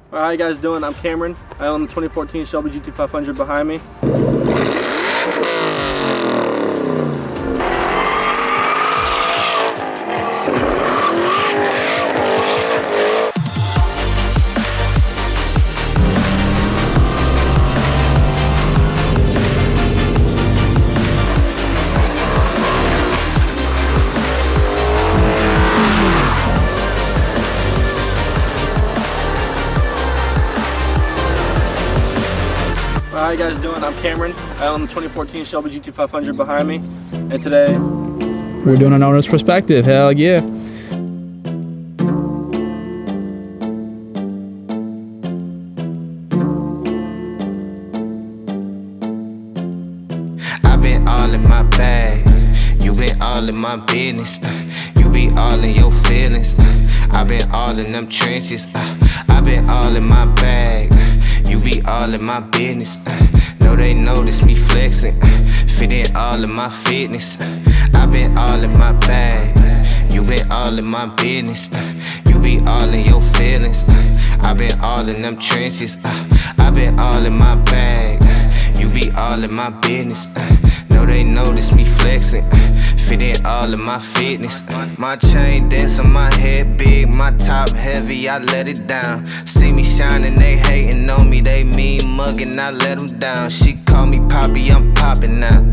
How you guys doing? I'm Cameron. I own the 2014 Shelby GT500 behind me. How you guys doing? I'm Cameron. I own the 2014 Shelby GT500 behind me, and today we're doing an owner's perspective. Hell yeah! I've been all in my bag, you been all in my business. You be all in your feelings. I've been all in them trenches. I've been all in my bag. You be all in my business. Know they notice me flexing. Fit in all in my fitness. I've been all in my bag. You been all in my business. You be all in your feelings. I've been all in them trenches. I've been all in my bag. You be all in my business. Know they notice me flexing. Fit in all of my fitness. My chain dense on my head big, my top heavy, I let it down. See me shining, they hating on me, they mean mugging, I let them down. She call me Poppy, I'm popping now.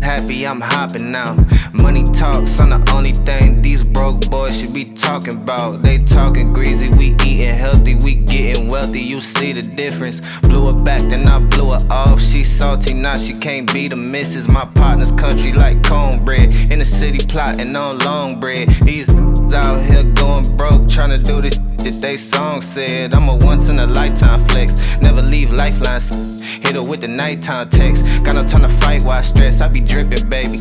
Happy, I'm hopping now. Money talks, I'm the only thing these broke boys should be talking about. They talking greasy, we eating healthy, we getting wealthy, you see the difference. Blew her back, then I blew her off. She salty, now she can't be the missus. My partner's country like cornbread. In the city plotting on long bread. These out here going broke, tryna do this that they song said. I'm a once in a lifetime flex. Never leave lifelines. Hit her with the nighttime text. Got no time to fight while I stress. I be dripping, baby.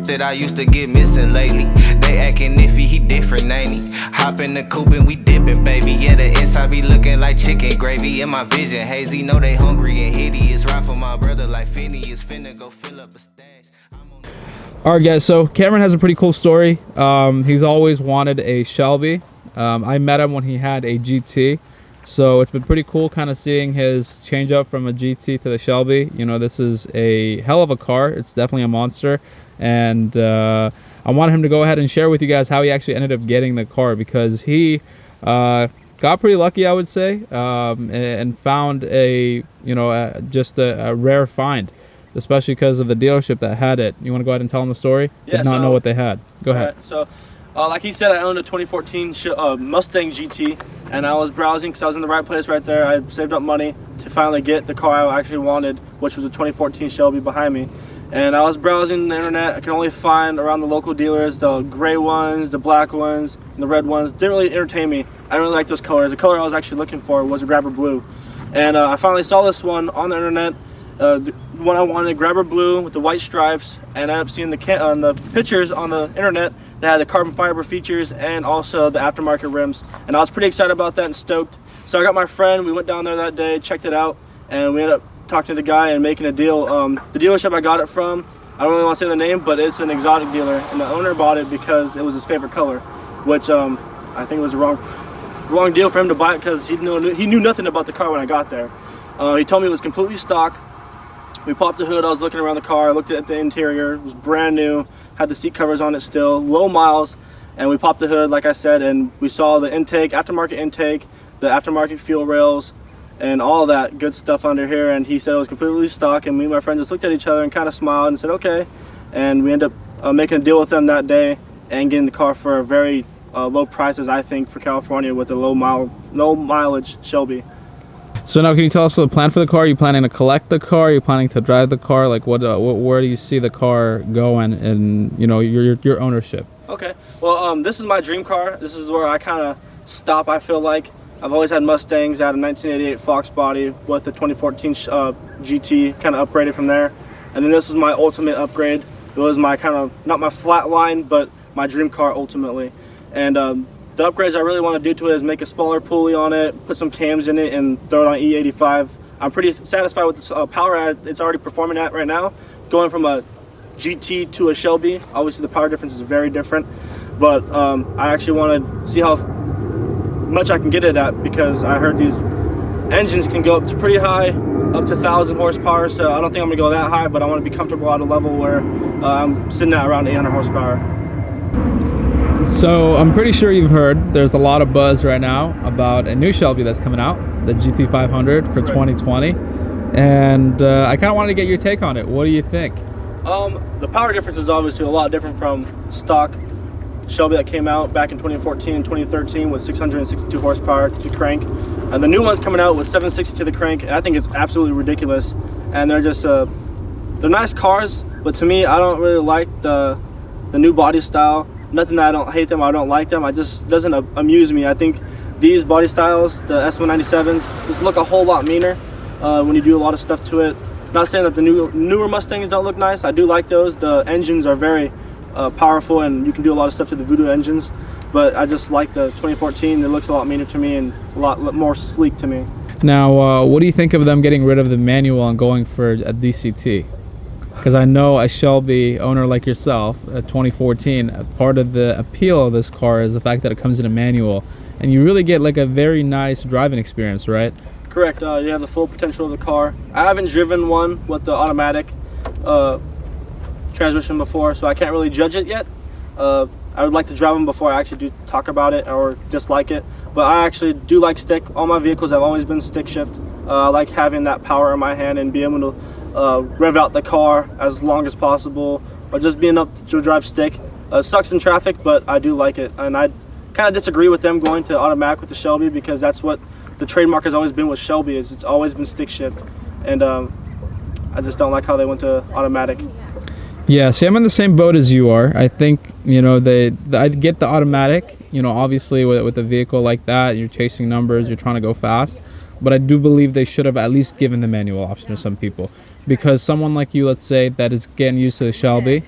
That I used to get missing lately. They acting iffy, he different, ain't he? Hop in the coupe and we dipping, baby. Yeah, the inside be looking like chicken gravy. In my vision hazy, know they hungry and hideous. Ride for my brother like Phineas. Finna go fill up a stash. Alright guys, so Cameron has a pretty cool story. He's always wanted a Shelby. I met him when he had a GT, so it's been pretty cool kind of seeing his change up from a GT to the Shelby. You know, this is a hell of a car. It's definitely a monster, and I wanted him to go ahead and share with you guys how he actually ended up getting the car, because he got pretty lucky, I would say, and found just a rare find, especially because of the dealership that had it. You want to go ahead and tell them the story? Yeah, Did not know what they had. Go ahead. Right, so, like he said, I owned a 2014 Mustang GT, and I was browsing because I was in the right place right there. I saved up money to finally get the car I actually wanted, which was a 2014 Shelby behind me. And I was browsing the internet. I could only find around the local dealers the gray ones, the black ones, and the red ones. Didn't really entertain me. I didn't really like those colors. The color I was actually looking for was a grabber blue. And I finally saw this one on the internet. The one I wanted, grabber blue with the white stripes, and I ended up seeing the pictures on the internet that had the carbon fiber features and also the aftermarket rims, and I was pretty excited about that and stoked. So I got my friend, we went down there that day, checked it out, and we ended up talking to the guy and making a deal. The dealership I got it from, I don't really want to say the name, but it's an exotic dealer, and the owner bought it because it was his favorite color, which I think it was the wrong deal for him to buy it, because he knew nothing about the car when I got there. He told me it was completely stock. We popped the hood, I was looking around the car, I looked at the interior, it was brand new, had the seat covers on it still, low miles, and we popped the hood, like I said, and we saw the intake, aftermarket intake, the aftermarket fuel rails, and all that good stuff under here, and he said it was completely stock, and me and my friend just looked at each other and kind of smiled and said, okay, and we ended up making a deal with them that day and getting the car for a very low prices, I think, for California with a low mileage Shelby. So now, can you tell us the plan for the car? Are you planning to collect the car? Are you planning to drive the car? Like, where do you see the car going, and your ownership? Okay, well, this is my dream car. This is where I kind of stop. I feel like I've always had Mustangs. I had a 1988 Fox body with the 2014 GT, kind of upgraded from there, and then this was my ultimate upgrade. It was my kind of, not my flat line, but my dream car ultimately. And the upgrades I really want to do to it is make a smaller pulley on it, put some cams in it, and throw it on E85. I'm pretty satisfied with the power it's already performing at right now. Going from a GT to a Shelby, obviously the power difference is very different, but I actually want to see how much I can get it at, because I heard these engines can go up to pretty high, up to 1,000 horsepower. So I don't think I'm gonna go that high, but I want to be comfortable at a level where I'm sitting at around 800 horsepower. So I'm pretty sure you've heard there's a lot of buzz right now about a new Shelby that's coming out, the GT500 for 2020, and I kind of wanted to get your take on it. What do you think? The power difference is obviously a lot different from stock Shelby that came out back in 2014 and 2013 with 662 horsepower to the crank, and the new one's coming out with 760 to the crank, and I think it's absolutely ridiculous. And they're just they're nice cars, but to me, I don't really like the new body style. Nothing that I don't hate them, I don't like them. I just doesn't amuse me. I think these body styles, the S197s, just look a whole lot meaner when you do a lot of stuff to it. Not saying that the newer Mustangs don't look nice. I do like those. The engines are very powerful, and you can do a lot of stuff to the Voodoo engines. But I just like the 2014. It looks a lot meaner to me and a lot more sleek to me. Now, what do you think of them getting rid of the manual and going for a DCT? Because I know a Shelby owner like yourself, a 2014, part of the appeal of this car is the fact that it comes in a manual, and you really get like a very nice driving experience, right? Correct. You have the full potential of the car. I haven't driven one with the automatic transmission before, so I can't really judge it yet. I would like to drive them before I actually do talk about it or dislike it. But I actually do like stick. All my vehicles have always been stick shift. I like having that power in my hand and be able to rev out the car as long as possible, or just being up to drive stick. Sucks in traffic, but I do like it. And I kind of disagree with them going to automatic with the Shelby, because that's what the trademark has always been with Shelby, is it's always been stick shift. And I just don't like how they went to automatic. Yeah, see, I'm in the same boat as you are. I think, you know, I'd get the automatic, you know, obviously with a vehicle like that, you're chasing numbers, you're trying to go fast. But I do believe they should have at least given the manual option to some people, because someone like you, let's say, that is getting used to the Shelby,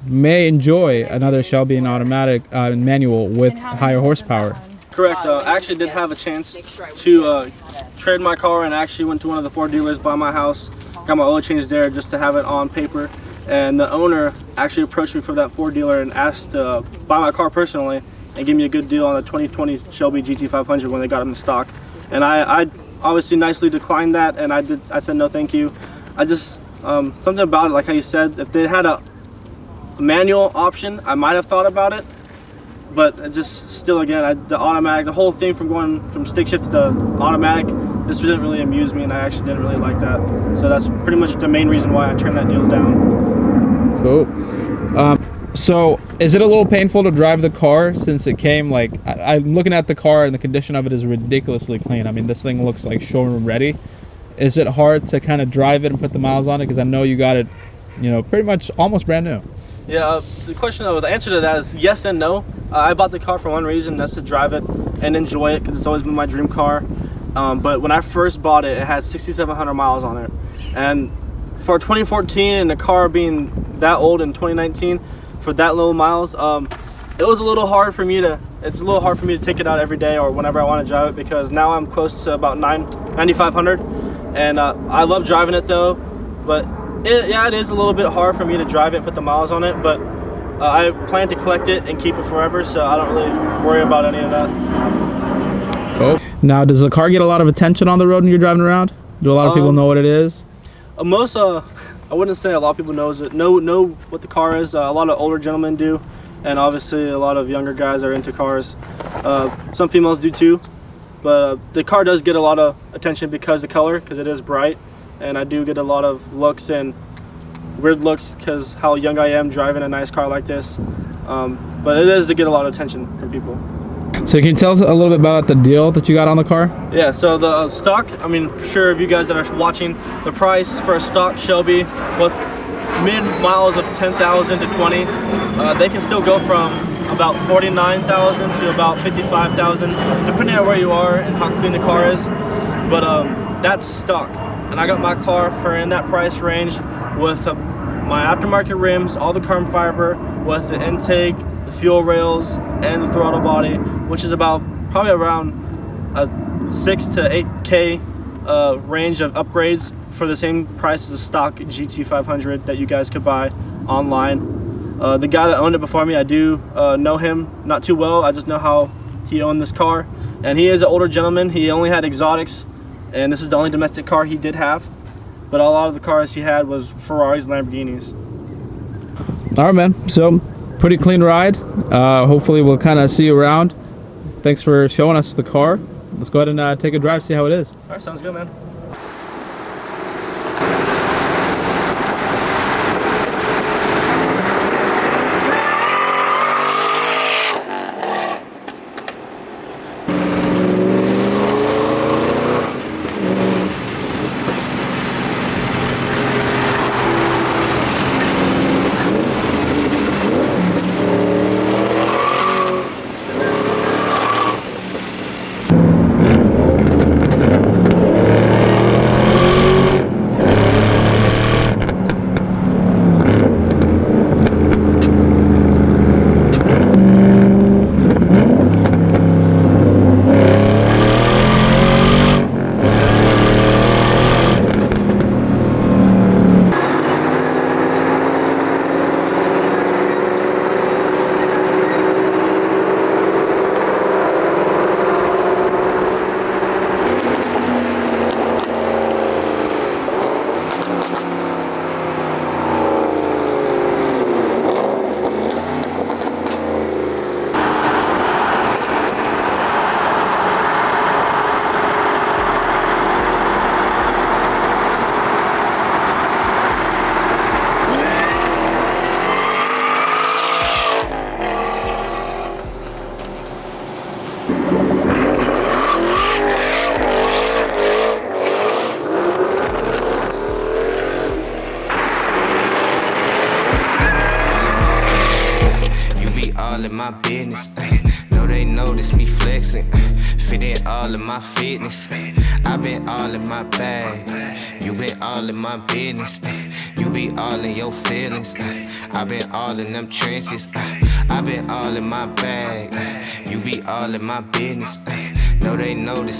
may enjoy another Shelby in automatic manual with higher horsepower. Correct. I actually did have a chance to trade my car, and I actually went to one of the Ford dealers by my house, got my oil change there just to have it on paper. And the owner actually approached me from that Ford dealer and asked to buy my car personally and give me a good deal on the 2020 Shelby GT500 when they got them in stock. And I obviously nicely declined that, and I said no thank you. I just something about it, like how you said, if they had a manual option, I might have thought about it. But it just still, again, the automatic, the whole thing from going from stick shift to the automatic, this didn't really amuse me, and I actually didn't really like that. So that's pretty much the main reason why I turned that deal down. Cool. So is it a little painful to drive the car, since it came, like, I'm looking at the car and the condition of it is ridiculously clean. I mean, this thing looks like showroom ready. Is it hard to kind of drive it and put the miles on it? Because I know you got it, you know, pretty much almost brand new. Yeah, the answer to that is yes and no. I bought the car for one reason, that's to drive it and enjoy it, because it's always been my dream car. But when I first bought it, it had 6,700 miles on it. And for 2014 and the car being that old in 2019, for that low miles, it was a little hard for me to, take it out every day or whenever I want to drive it, because now I'm close to about 9,500. And I love driving it though, but it is a little bit hard for me to drive it and put the miles on it, but I plan to collect it and keep it forever, so I don't really worry about any of that. Oh. Now, does the car get a lot of attention on the road when you're driving around? Do a lot of people know what it is? Most, I wouldn't say a lot of people know what the car is. A lot of older gentlemen do, and obviously a lot of younger guys are into cars. Some females do too, but the car does get a lot of attention because of the color, because it is bright, and I do get a lot of looks and weird looks because how young I am driving a nice car like this. But it is to get a lot of attention from people. So can you tell us a little bit about the deal that you got on the car? Yeah, so the stock, I mean, sure, if you guys that are watching, the price for a stock Shelby with mid miles of 10,000 to 20, they can still go from about 49,000 to about 55,000, depending on where you are and how clean the car is. But that's stock, and I got my car for in that price range with my aftermarket rims, all the carbon fiber, with the intake, the fuel rails, and the throttle body, which is about probably around a 6 to 8K range of upgrades for the same price as the stock GT500 that you guys could buy online. The guy that owned it before me, I do know him not too well. I just know how he owned this car, and he is an older gentleman. He only had exotics and this is the only domestic car he did have. But a lot of the cars he had was Ferraris and Lamborghinis. All right, man. So, pretty clean ride. Hopefully, we'll kind of see you around. Thanks for showing us the car. Let's go ahead and take a drive, see how it is. All right, sounds good, man. My business, know they notice me flexing, fit in all of my fitness. I been all in my bag, you been all in my business. You be all in your feelings, I been all in them trenches. I been all in my bag, you be all in my business. Know they notice